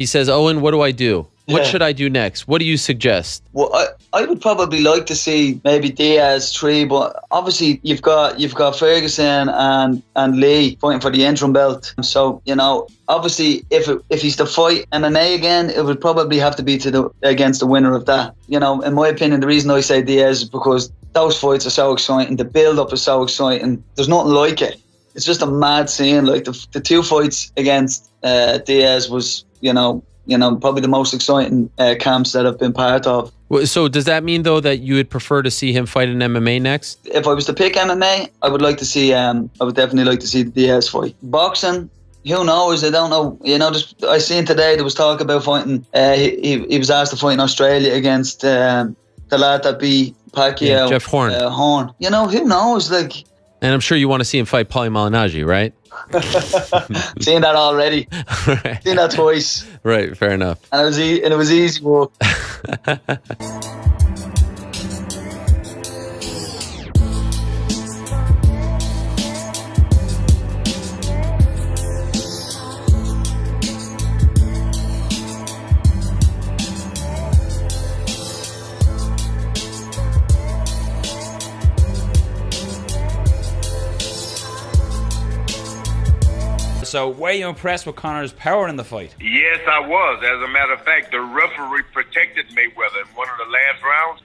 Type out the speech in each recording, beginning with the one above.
He says, Owen, what do I do? What should I do next? What do you suggest? Well, I would probably like to see maybe Diaz 3, but obviously you've got Ferguson and Lee fighting for the interim belt. So, you know, obviously if he's to fight MMA again, it would probably have to be against the winner of that. You know, in my opinion, the reason I say Diaz is because those fights are so exciting. The build-up is so exciting. There's nothing like it. It's just a mad scene. Like the 2 fights against Diaz was, you know, probably the most exciting camps that I've been part of. So does that mean, though, that you would prefer to see him fight in MMA next? If I was to pick MMA, I would definitely like to see the Diaz fight. Boxing, who knows? I don't know. You know, I seen today there was talk about fighting. He was asked to fight in Australia against the lad that beat Pacquiao. Jeff Horn. Horn. You know, who knows? Like, and I'm sure you want to see him fight Paulie Malignaggi, right? Seen that already. Right. Seen that twice. Right, fair enough. And it was easy work. So were you impressed with Conor's power in the fight? Yes, I was. As a matter of fact, the referee protected Mayweather in one of the last rounds.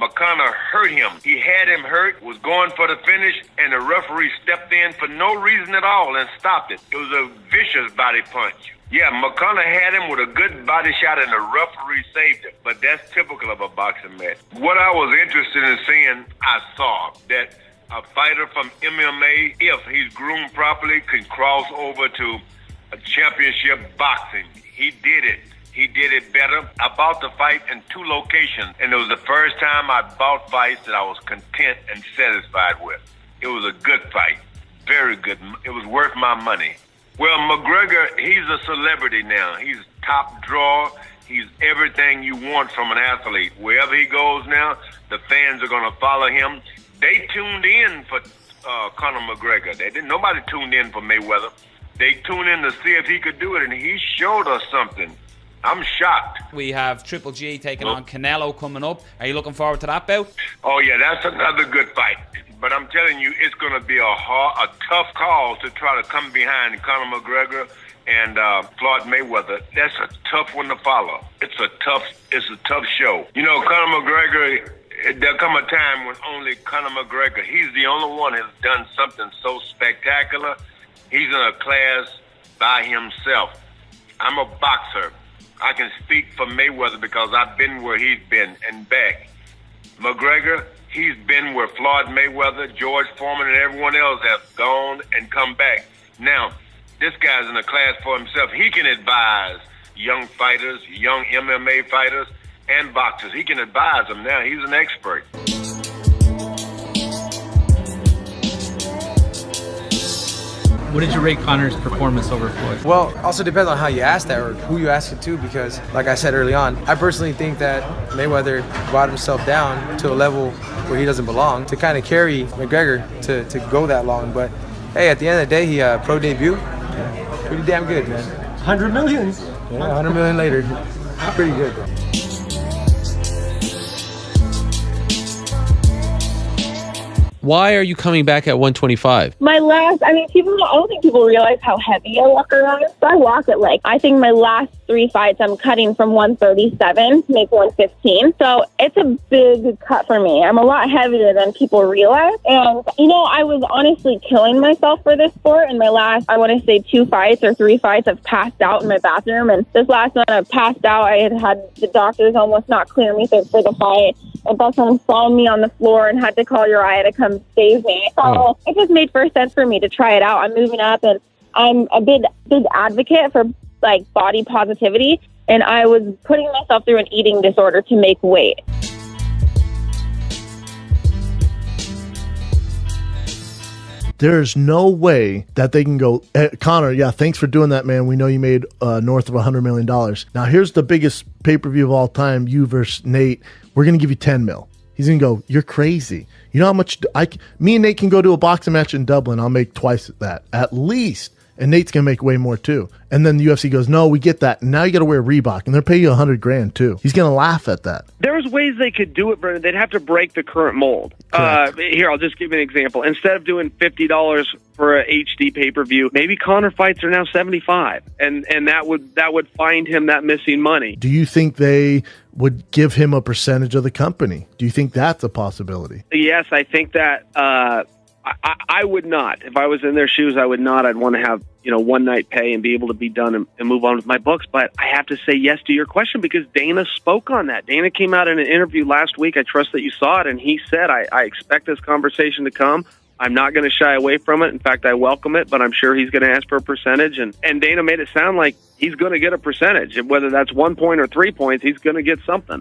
McConnor hurt him. He had him hurt, was going for the finish, and the referee stepped in for no reason at all and stopped it. It was a vicious body punch. Yeah, McConnor had him with a good body shot, and the referee saved him. But that's typical of a boxing match. What I was interested in seeing, I saw that a fighter from MMA, if he's groomed properly, can cross over to a championship boxing. He did it. He did it better. I bought the fight in 2 locations, and it was the first time I bought fights that I was content and satisfied with. It was a good fight. Very good. It was worth my money. Well, McGregor, he's a celebrity now. He's top drawer. He's everything you want from an athlete. Wherever he goes now, the fans are going to follow him. They tuned in for Conor McGregor. Nobody tuned in for Mayweather. They tuned in to see if he could do it, and he showed us something. I'm shocked. We have Triple G taking on Canelo coming up. Are you looking forward to that bout? Oh, yeah, that's another good fight. But I'm telling you, it's going to be a tough call to try to come behind Conor McGregor and Floyd Mayweather. That's a tough one to follow. It's a tough show. You know, Conor McGregor, there'll come a time when only Conor McGregor, he's the only one who has done something so spectacular. He's in a class by himself. I'm a boxer. I can speak for Mayweather because I've been where he's been and back. McGregor, he's been where Floyd Mayweather, George Foreman, and everyone else have gone and come back. Now, this guy's in a class for himself. He can advise young fighters, young MMA fighters, and boxers. He can advise them now. He's an expert. What did you rate Conor's performance over Floyd? Well, also depends on how you ask that or who you ask it to, because like I said early on, I personally think that Mayweather brought himself down to a level where he doesn't belong to kind of carry McGregor to go that long. But hey, at the end of the day, he pro debut, pretty damn good, man. 100 million. Yeah, 100 million later, pretty good, bro. Why are you coming back at 125? I don't think people realize how heavy I walk around. So I walk at I think my last 3 fights, I'm cutting from 137 to make 115. So it's a big cut for me. I'm a lot heavier than people realize. And, I was honestly killing myself for this sport. In my last, I want to say 2 fights or 3 fights, I've passed out in my bathroom. And this last one, I passed out. I had the doctors almost not clear me for the fight. And that's when found me on the floor and had to call Uriah to come save me. So it just made first sense for me to try it out. I'm moving up, and I'm a big advocate for body positivity. And I was putting myself through an eating disorder to make weight. There's no way that they can go, Conor, yeah, thanks for doing that, man. We know you made north of $100 million. Now, here's the biggest pay-per-view of all time, you versus Nate. We're going to give you 10 mil. He's going to go, you're crazy. You know how much me and Nate can go to a boxing match in Dublin. I'll make twice that, at least. and Nate's going to make way more too. And then the UFC goes, no, we get that. And now you got to wear Reebok, and they're paying you $100,000 too. He's going to laugh at that. There's ways they could do it, Brendan. They'd have to break the current mold. Here, I'll just give you an example. Instead of doing $50 for a HD pay-per-view, maybe Conor fights are now $75, and that would find him that missing money. Do you think they would give him a percentage of the company? Do you think that's a possibility? Yes, I think that I would not. If I was in their shoes, I would not. I'd want to have, one night pay and be able to be done and move on with my books. But I have to say yes to your question because Dana spoke on that. Dana came out in an interview last week. I trust that you saw it. And he said, I expect this conversation to come. I'm not going to shy away from it. In fact, I welcome it, but I'm sure he's going to ask for a percentage. And Dana made it sound like he's going to get a percentage. Whether that's 1 point or 3 points, he's going to get something.